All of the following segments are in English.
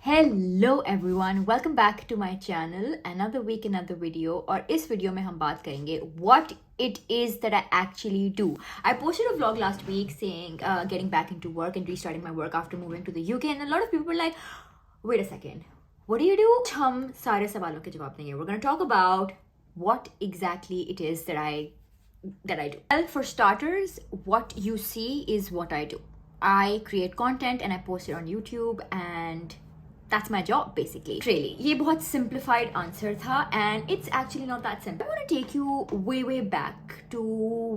Hello everyone, welcome back to my channel. Another week, another video. और इस video में हम बात करेंगे what it is that I actually do. I posted a vlog last week saying getting back into work and restarting my work after moving to the UK, and a lot of people were like, wait a second, what do you do? हम सारे सवालों के जवाब देंगे. We're going to talk about what exactly it is that I do. Well, for starters, what you see is what I do. I create content and I post it on YouTube, and that's my job basically. Really, ये बहुत simplified answer था, and it's actually not that simple. I want to take you way back to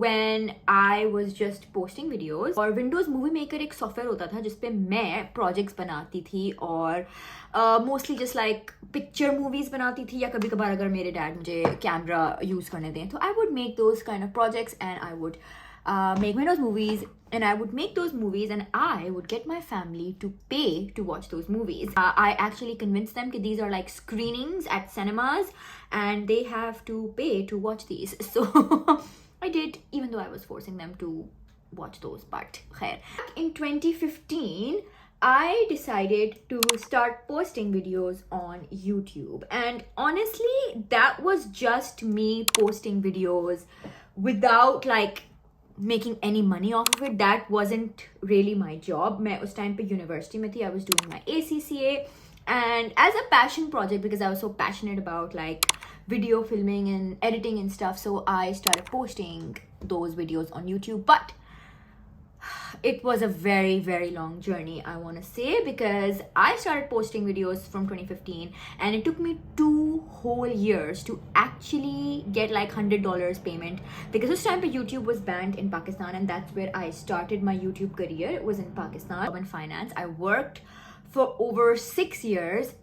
when I was just posting videos. और Windows Movie Maker एक software होता था जिसपे मैं projects बनाती थी और mostly just like picture movies बनाती थी, या कभी कभार अगर मेरे dad मुझे camera use करने दें तो I would make those kind of projects, and I would make Windows movies, and I would make those movies, and I would get my family to pay to watch those movies. I actually convinced them that these are like screenings at cinemas and they have to pay to watch these. So I did, even though I was forcing them to watch those, but khair. In 2015, I decided to start posting videos on YouTube, and honestly that was just me posting videos without like making any money off of it. That wasn't really my job. मैं उस time पे university में थी. I was doing my ACCA, and as a passion project, because I was so passionate about like video filming and editing and stuff, so I started posting those videos on YouTube. But it was a very long journey, I want to say, because I started posting videos from 2015, and it took me 2 whole years to actually get like $100 payment, because this time YouTube was banned in Pakistan, and that's where I started my YouTube career. It was in Pakistan. In finance, I worked for over 6 years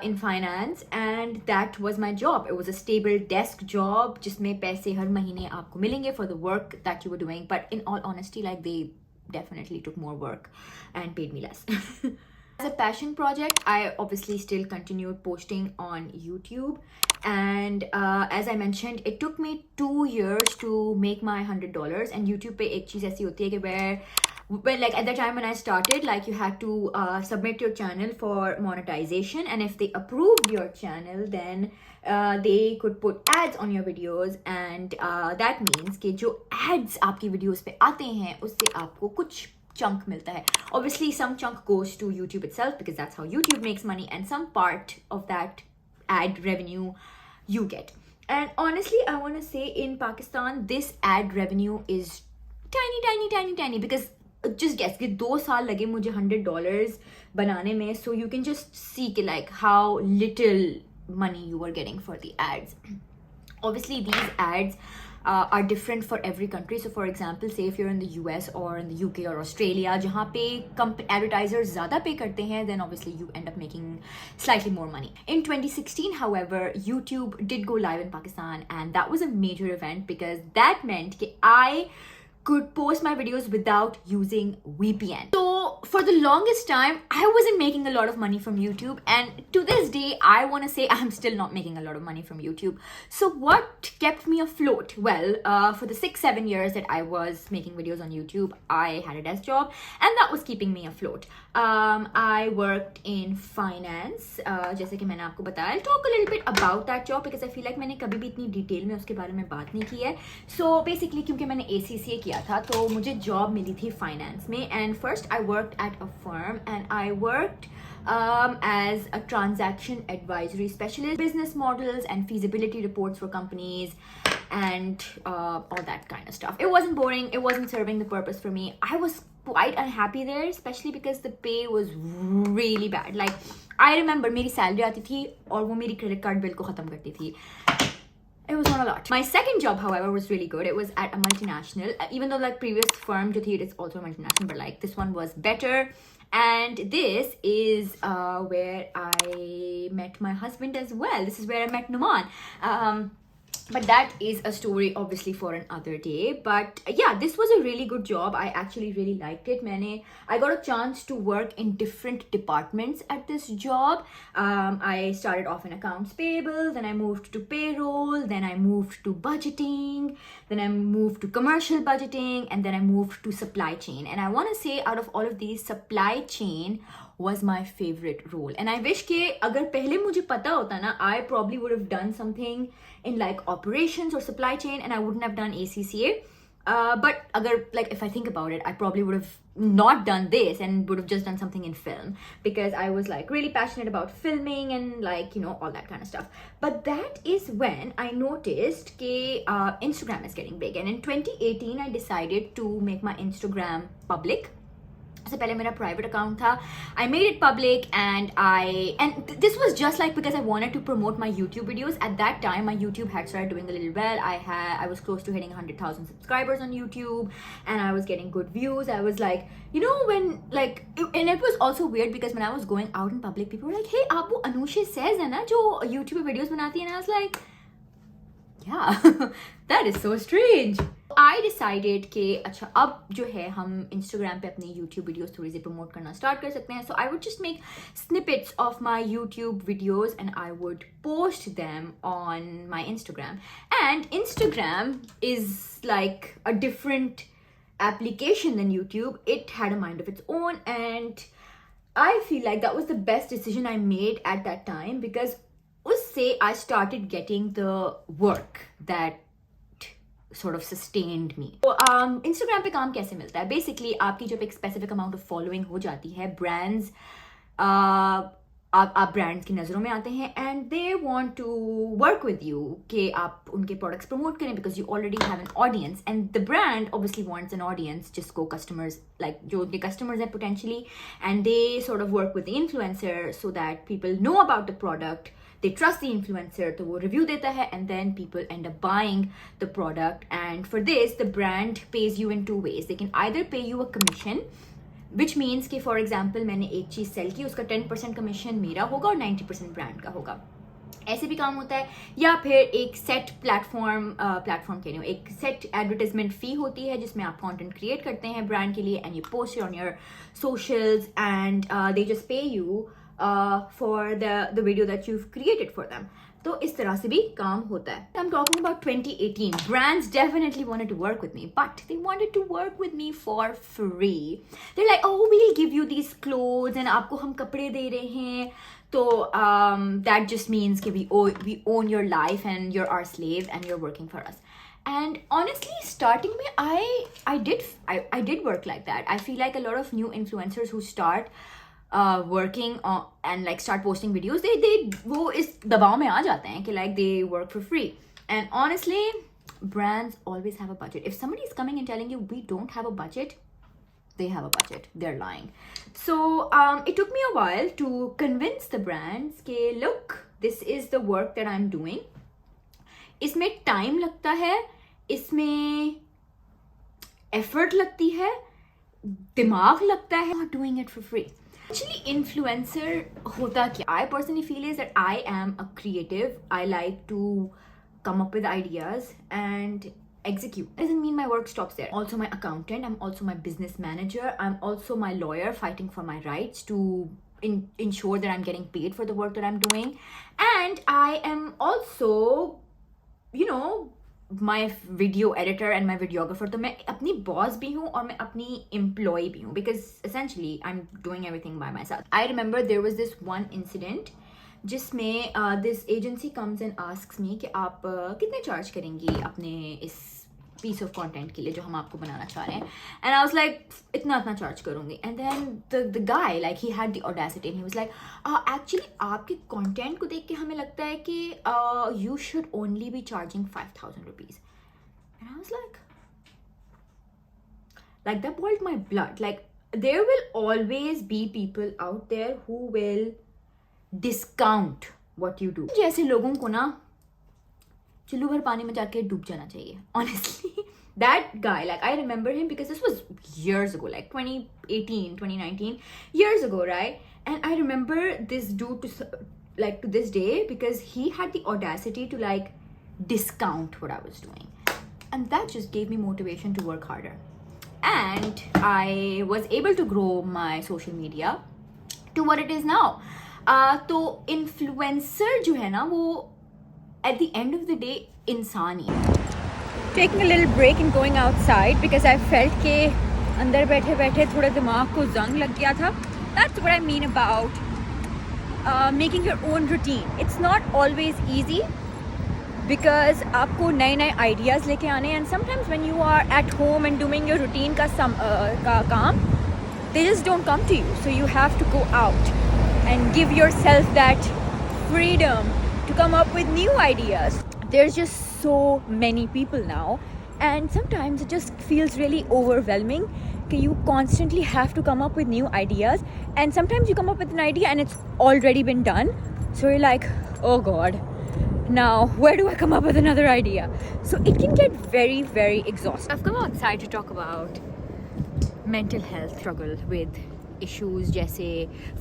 in finance, and that was my job. It was a stable desk job जिसमें पैसे हर महीने आपको मिलेंगे for the work that you were doing. But in all honesty, like, they definitely took more work and paid me less. As a passion project, I obviously still continued posting on YouTube, and as I mentioned, it took me 2 years to make my $100. And YouTube पे एक चीज़ ऐसी होती है कि when like at the time when I started, like, you had to submit your channel for monetization, and if they approved your channel, then they could put ads on your videos, and that means कि जो ads आपकी videos पे आते हैं उससे आपको कुछ chunk मिलता है. Obviously some chunk goes to YouTube itself, because that's how YouTube makes money, and some part of that ad revenue you get. And honestly, I want to say in Pakistan this ad revenue is tiny, because just guess कि 2 साल लगे मुझे $100 बनाने में, so you can just see कि like how little money you were getting for the ads. Obviously these ads are different for every country. So for example, say if you're in the US or in the UK or Australia, जहाँ पे advertisers ज़्यादा pay करते हैं, then obviously you end up making slightly more money. In 2016, however, YouTube did go live in Pakistan, and that was a major event, because that meant that I could post my videos without using VPN. So for the longest time, I wasn't making a lot of money from YouTube, and to this day, I want to say I'm still not making a lot of money from YouTube. So what kept me afloat? Well, for the 6-7 years that I was making videos on YouTube, I had a desk job, and that was keeping me afloat. I worked in finance, जैसे कि मैंने आपको बताया. I'll talk a little bit about that job, because I feel like मैंने कभी भी इतनी detail में उसके बारे में बात नहीं की है. So basically, क्योंकि मैंने ACCA किया था, तो मुझे जॉब मिली थी फाइनेंस में. And first I worked at a firm, and I worked as a transaction advisory specialist, business models and feasibility reports for companies, and all that kind of stuff. It wasn't boring, it wasn't serving the purpose for me. I was quite unhappy there, especially because the pay was really bad. Like, I remember मेरी salary आती थी और वो मेरी credit card bill को ख़त्म करती थी. It was not a lot. My second job, however, was really good. It was at a multinational, even though like previous firm jo thi, it's also a multinational, but like this one was better. And this is where I met my husband as well. This is where I met Numan. But that is a story obviously for another day. But yeah, this was a really good job. I actually really liked it. I got a chance to work in different departments at this job. I started off in accounts payable, then I moved to payroll, then I moved to budgeting, then I moved to commercial budgeting, and then I moved to supply chain. And I want to say, out of all of these, supply chain was my favorite role. And I wish कि अगर पहले मुझे पता होता ना, I probably would have done something in like operations or supply chain, and I wouldn't have done ACCA. But agar, like, if I think about it, I probably would have not done this and would have just done something in film, because I was like really passionate about filming and like, you know, all that kind of stuff. But that is when I noticed that Instagram is getting big, and in 2018 I decided to make my Instagram public. सबसे पहले मेरा private account था. I made it public, and this was just like because I wanted to promote my YouTube videos. At that time, my YouTube had started doing a little well. I was close to hitting 100,000 subscribers on YouTube, and I was getting good views. I was like, you know, when like, and it was also weird because when I was going out in public, people were like, "Hey, आप वो Anushae says है ना जो YouTube पे videos बनाती है?" And I was like, yeah, that is so strange. I decided कि अच्छा अब जो है हम Instagram पे अपनी YouTube videos थोड़ी सी promote करना start कर सकते हैं. So I would just make snippets of my YouTube videos and I would post them on my Instagram. And Instagram is like a different application than YouTube. It had a mind of its own, and I feel like that was the best decision I made at that time, because उससे I started getting the work that sort of sustained me. So, Instagram पे काम कैसे मिलता है? Basically, आपकी जब एक specific amount of following हो जाती है, brands आप brands की नज़रों में आते हैं, and they want to work with you कि आप उनके products promote करें, because you already have an audience, and the brand obviously wants an audience जिसको customers, like जो उनके customers हैं potentially, and they sort of work with the influencer so that people know about the product. They trust the influencer, तो वो review देता है, and then people end up buying the product. And for this, the brand pays you in two ways. They can either pay you a commission, which means कि for example मैंने एक चीज़ sell की, उसका 10% commission मेरा होगा और 90% brand का होगा. ऐसे भी काम होता है. या फिर एक set platform कह रही हूँ, एक set advertisement fee होती है जिसमें आप content create करते हैं brand के लिए, and you post it on your socials, and they just pay you for the video that you've created for them. तो इस तरह से भी काम होता है. I'm talking about 2018. Brands definitely wanted to work with me, but they wanted to work with me for free. They're like, oh, we'll give you these clothes and आपको हम कपड़े दे रहे हैं. तो that just means कि we own your life and you're our slave and you're working for us. And honestly, starting में I did work like that. I feel like a lot of new influencers who start working on and like start posting videos, they वो इस दबाव में आ जाते हैं कि like they work for free. And honestly, brands always have a budget. If somebody is coming and telling you we don't have a budget, they have a budget. They're lying. So it took me a while to convince the brands कि look, this is the work that I'm doing. इसमें time लगता है, इसमें effort लगती है, दिमाग लगता है. Not doing it for free. Actually, influencer होता क्या? I personally feel is that I am a creative. I like to come up with ideas and execute. It doesn't mean my work stops there. I'm also my accountant. I'm also my business manager. I'm also my lawyer fighting for my rights to ensure that I'm getting paid for the work that I'm doing. And I am also, you know, my video editor and my videographer. तो मैं अपनी boss भी हूँ और मैं अपनी employee भी हूँ, because essentially I'm doing everything by myself. I remember there was this one incident जिसमें this agency comes and asks me कि आप कितने charge करेंगी अपने इस piece of content के लिए जो हम आपको बनाना चाह रहे हैं. And I was like, इतना charge करूँगी. And then the guy, like, he had the audacity and he was like, actually आपके content को देख के हमें लगता है कि you should only be charging 5,000 rupees. And I was like that boiled my blood. Like, there will always be people out there who will discount what you do. जैसे लोगों को ना चुल्लू भर पानी में जाके डूब जाना चाहिए. Honestly, that guy, like, I remember him because this was years ago, like 2018, 2019, years ago, right? And I remember this dude to this day, because he had the audacity to like discount what I was doing. And that just gave me motivation to work harder. And I was able to grow my social media to what it is now. तो influencer जो है ना वो at the end of the day इंसान ही है. Taking a little break and going outside because I felt कि अंदर बैठे बैठे थोड़ा दिमाग को जंग लग गया था. that's what I mean about making your own routine. It's not always easy because आपको नए ideas लेके आने, and sometimes when you are at home and doing your routine का काम, they just don't come to you. So you have to go out and give yourself that freedom to come up with new ideas. There's just so many people now, and sometimes it just feels really overwhelming. You constantly have to come up with new ideas, and sometimes you come up with an idea and it's already been done. So you're like, oh God, now where do I come up with another idea? So it can get very, very exhausting. I've come outside to talk about mental health struggle with issues जैसे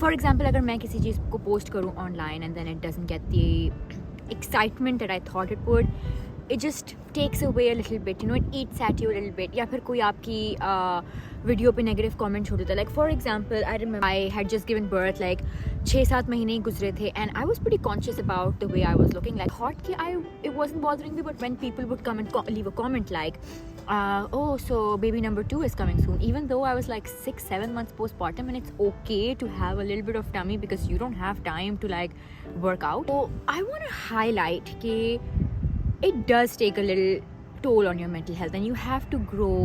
for example अगर मैं किसी चीज़ को post करूँ online and then it doesn't get the excitement that I thought it would, it just takes away a little bit, you know, it eats at you a little bit. या फिर कोई आपकी video पे negative comment छोड़ देता है. Like for example I remember I had just given birth, like 6-7 महीने ही गुजरे थे, and I was pretty conscious about the way I was looking. Like thought कि I it wasn't bothering me, but when people would come and leave a comment like oh, so baby number 2 is coming soon, even though I was like 6-7 months postpartum, and it's okay to have a little bit of tummy because you don't have time to like work out. So I want to highlight that it does take a little toll on your mental health, and you have to grow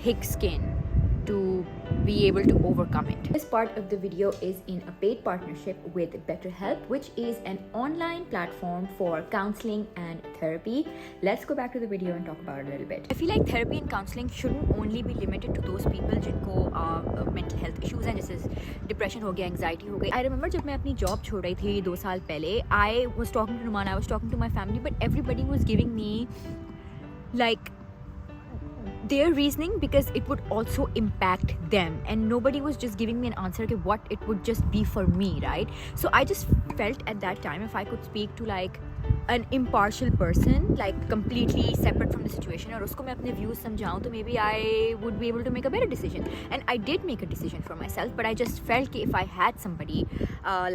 thick skin to be able to overcome it. This part of the video is in a paid partnership with Betterhelp, which is an online platform for counseling and therapy. Let's go back to the video and talk about it a little bit. I feel like therapy and counseling shouldn't only be limited to those people जिनको mental health issues हैं, जैसे depression हो गया, anxiety हो गई. I remember जब मैं अपनी job छोड़ रही थी 2 साल पहले, I was talking to Numan, I was talking to my family, but everybody was giving me like their reasoning because it would also impact them, and nobody was just giving me an answer to what it would just be for me, right? So I just felt at that time if I could speak to like an impartial person, like completely separate from the situation, और उसको मैं अपने views समझाऊँ, तो maybe I would be able to make a better decision. And I did make a decision for myself, but I just felt कि if I had somebody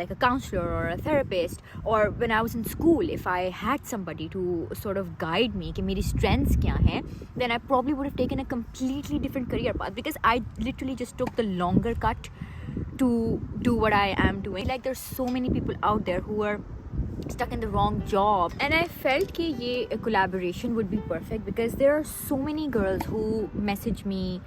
like a counselor or a therapist, or when I was in school, if I had somebody to sort of guide me कि मेरी strengths क्या हैं, then I probably would have taken a completely different career path, because I literally just took the longer cut to do what I am doing. Like there's so many people out there who are stuck in the wrong job, and I felt कि ये collaboration would be perfect, because there are so many girls who message me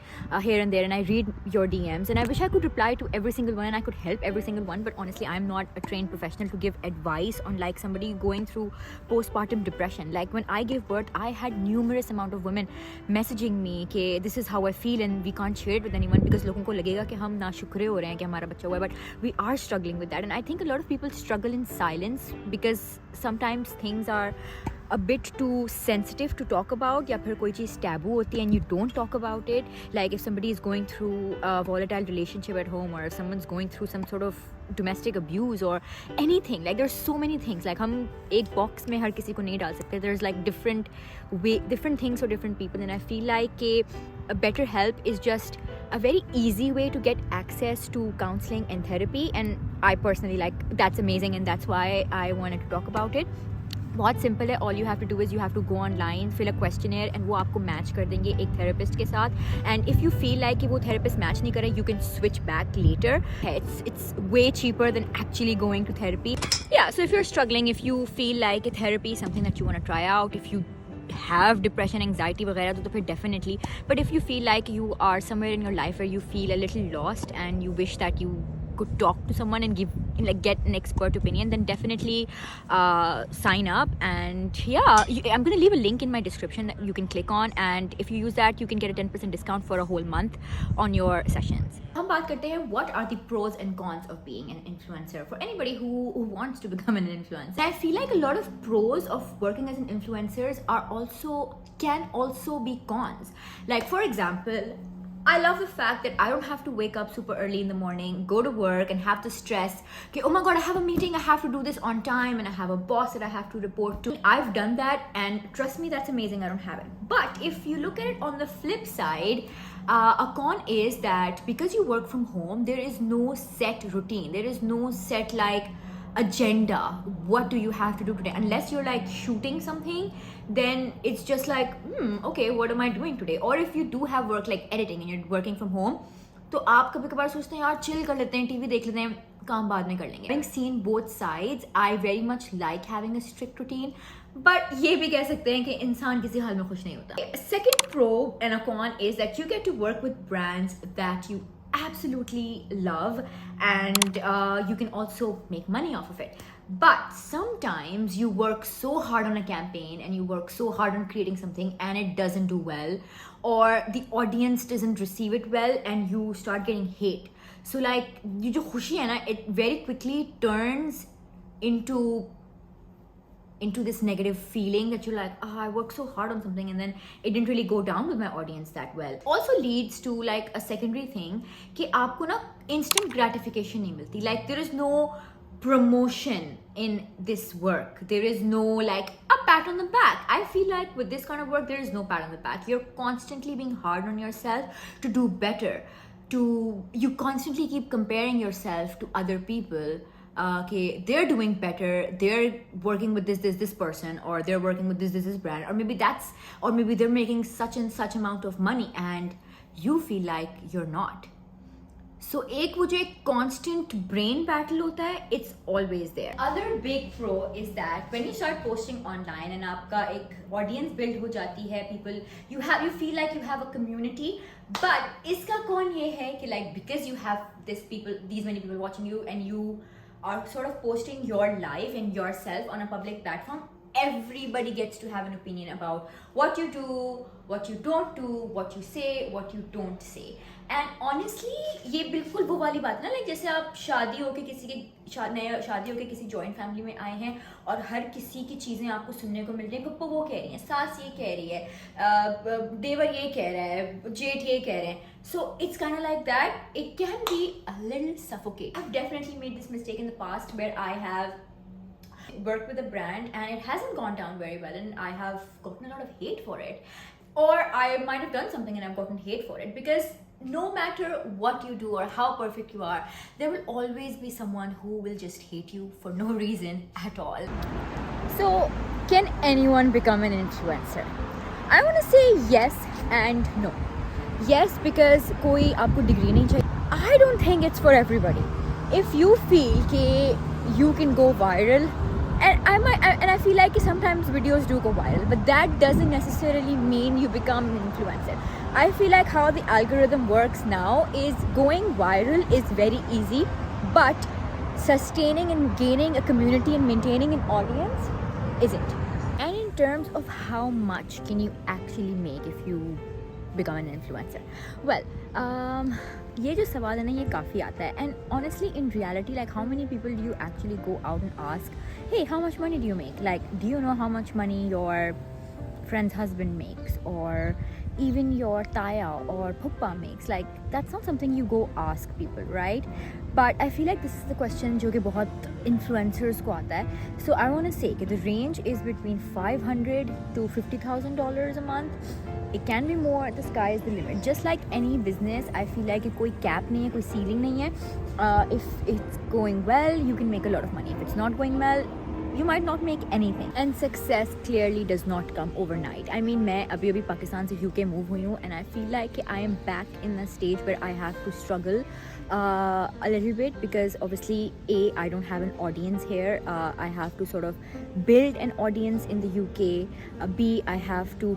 here and there, and I read your DMs, and I wish I could reply to every single one and I could help every single one, but honestly I'm not a trained professional to give advice on like somebody going through postpartum depression. Like when I gave birth, I had numerous amount of women messaging me कि this is how I feel and we can't share it with anyone because लोगों को लगेगा कि हम नाशुक्रे हो रहे हैं कि हमारा बच्चा हुआ है, but we are struggling with that. And I think a lot of people struggle in silence because sometimes things are a bit too sensitive to talk about, या फिर कोई चीज़ taboo होती है and you don't talk about it. Like if somebody is going through a volatile relationship at home, or if someone's going through some sort of domestic abuse or anything, like there's so many things. Like हम एक box में हर किसी को नहीं डाल सकते. There's like different things for different people, and I feel like a BetterHelp is just a very easy way to get access to counseling and therapy, and I personally like that's amazing, and that's why I wanted to talk about it. बहुत simple है. All you have to do is you have to go online, fill a questionnaire, and वो आपको match कर देंगे एक therapist के साथ. And if you feel like कि वो थेरेपिस्ट मैच नहीं करे, you can switch back later. It's way cheaper than actually going to therapy. या so if you are struggling, if you feel like therapy something that you want to try out, if you have depression, anxiety वगैरह, तो फिर definitely. But if you feel like you are somewhere in your life where you feel a little lost and you wish that you could talk to someone and get an expert opinion, then definitely sign up. And yeah, I'm going to leave a link in my description that you can click on, and if you use that, you can get a 10% discount for a whole month on your sessions. हम बात करते हैं what are the pros and cons of being an influencer for anybody who wants to become an influencer. I feel like a lot of pros of working as an influencers can also be cons. Like for example, I love the fact that I don't have to wake up super early in the morning, go to work, and have to stress, okay, oh my god, I have a meeting, I have to do this on time, and I have a boss that I have to report to. I've done that, and trust me, that's amazing. I don't have it. But if you look at it on the flip side, a con is that because you work from home, there is no set routine. There is no set like agenda. What do you have to do today? Unless you're like shooting something, then it's just like okay, what am I doing today? Or if you do have work like editing and you're working from home, तो आप कभी कभार सोचते हैं यार chill कर लेते हैं, टीवी देख लेते हैं, काम बाद में कर लेंगे. Having seen both sides, I very much like having a strict routine. But ये भी कह सकते हैं कि इंसान किसी हाल में खुश नहीं होता. Second pro and a con is that you get to work with brands that you absolutely love, and you can also make money off of it. But sometimes you work so hard on a campaign and you work so hard on creating something and it doesn't do well, or the audience doesn't receive it well and you start getting hate. So like ये जो खुशी है ना, it very quickly turns into this negative feeling that you're like, I worked so hard on something and then it didn't really go down with my audience that well. Also leads to like a secondary thing कि आपको ना instant gratification नहीं मिलती. Like there is no promotion in this work. There is no like a pat on the back. I feel like with this kind of work there is no pat on the back. You're constantly being hard on yourself to do better. You constantly keep comparing yourself to other people. Okay, they're doing better, they're working with this person, or they're working with this brand, or maybe they're making such and such amount of money and you feel like you're not. So एक वो जो एक constant brain battle होता है, it's always there. Other big pro is that when you start posting online and आपका एक audience build हो जाती है, you feel like you have a community. But इसका con ये है कि like because you have these many people watching you and you are sort of posting your life and yourself on a public platform, everybody gets to have an opinion about what you do, what you don't do, what you say, what you don't say. And honestly ये बिल्कुल वो वाली बात ना, like जैसे आप शादी होके किसी जॉइंट फैमिली में आए हैं और हर किसी की चीज़ें आपको सुनने को मिल रही हैं. पप्पा वो कह रही हैं, सास ये कह रही है, देवर ये कह रहा है, जेठ ये कह रहे हैं. So it's kind of like that. It can be a little suffocating. I've definitely made this mistake in the past where I have worked with a brand and it hasn't gone down very well and I have gotten a lot of hate for it, or I might have done something and I've gotten hate for it, because no matter what you do or how perfect you are, there will always be someone who will just hate you for no reason at all. So can anyone become an influencer? I want to say yes and no. Yes, because कोई आपको degree नहीं चाहिए. I don't think it's for everybody. If you feel कि you can go viral, and I feel like sometimes videos do go viral, but that doesn't necessarily mean you become an influencer. I feel like how the algorithm works now is going viral is very easy, but sustaining and gaining a community and maintaining an audience isn't. And in terms of how much can you actually make if you become an influencer? Well, ये जो सवाल है ना, ये काफ़ी आता है. And honestly, in reality, like how many people do you actually go out and ask, hey, how much money do you make? Like, do you know how much money your friend's husband makes, or even your taya or puppa makes? Like, that's not something you go ask people, right? But I feel like this is the question जो कि बहुत influencers को आता है. So I want to say that the range is between $500 to $50,000 a month. It can be more. The sky is the limit. Just like any business, I feel like कोई cap नहीं है, कोई ceiling नहीं है. If it's going well, you can make a lot of money. If it's not going well, you might not make anything. And success clearly does not come overnight. I mean, मैं अभी पाकिस्तान से UK move हुई हूँ, and I feel like I am back in a stage where I have to struggle a little bit, because obviously I don't have an audience here. I have to sort of build an audience in the UK. B, I have to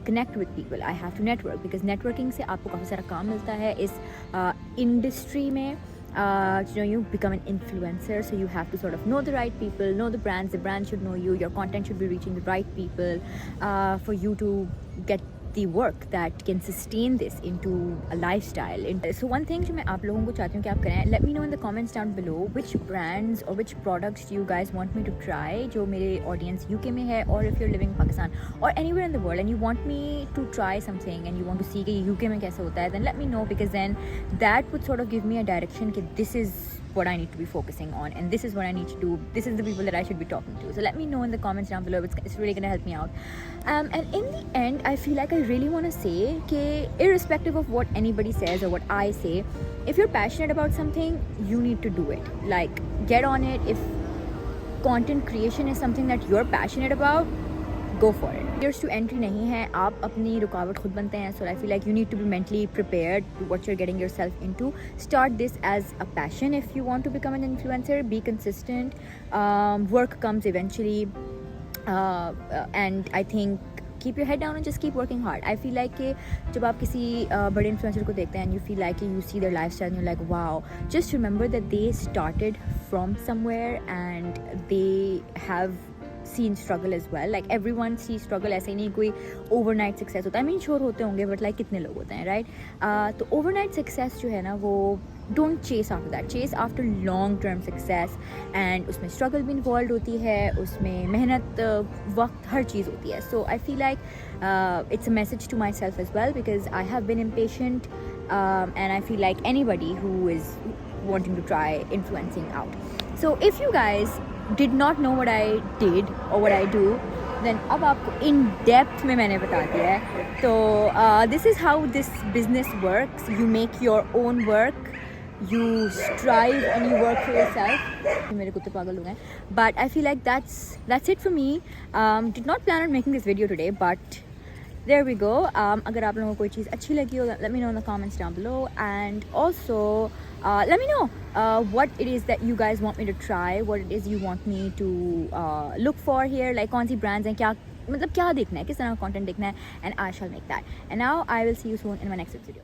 connect with people. I have to network, because networking से आपको काफ़ी सारा काम मिलता है इस industry में. You become an influencer, so you have to sort of know the right people, know the brands should know you, your content should be reaching the right people for you to get the work that can sustain this into a lifestyle. So one thing जो मैं आप लोगों को चाहती हूँ कि आप करें, let me know in the comments down below which brands or which products do you guys want me to try जो मेरे audience UK में है, or if you're living in Pakistan or anywhere in the world and you want me to try something and you want to see कि UK में कैसे होता है, then let me know, because then that would sort of give me a direction कि this is what I need to be focusing on and this is what I need to do, this is the people that I should be talking to. So let me know in the comments down below. It's really gonna help me out. And in the end, I feel like I really want to say that irrespective of what anybody says or what I say, if you're passionate about something, you need to do it. Like, get on it. If content creation is something that you're passionate about, go for it. Barriers to entry नहीं है, आप अपनी रुकावट खुद बनते हैं. So I feel like you need to be mentally prepared to what you're getting yourself into. Start this as a passion if you want to become an influencer. Be consistent. Work comes eventually, and I think keep your head down and just keep working hard. I feel like कि जब आप किसी बड़े influencer को देखते हैं and you feel like you see their lifestyle and you're like wow, just remember that they started from somewhere and they have seen struggle as well. Like everyone sees struggle. ऐसे नहीं कोई overnight success होता है. I mean sure होते होंगे but like कितने लोग होते हैं, right? तो overnight success जो है ना वो don't chase after that. Chase after long term success and उसमें struggle भी involved होती है, उसमें मेहनत वक्त हर चीज़ होती है. So I feel like it's a message to myself as well because I have been impatient, and I feel like anybody who is wanting to try influencing out. So if you guys did not know what I did or what I do, then अब आपको in depth में मैंने बता दिया है. तो this is how this business works. You make your own work, you strive and you work for yourself. मेरे कुत्ते पागल हो गए. But I feel like that's it for me. Did not plan on making this video today, but there we go. अगर आप लोगों को कोई चीज़ अच्छी लगी हो, let me know in the comments down below, and also let me know what it is that you guys want me to try, what it is you want me to look for here, like कौन सी brands हैं, क्या मतलब क्या देखना है, किस तरह का content देखना है, and I shall make that. And now I will see you soon in my next video.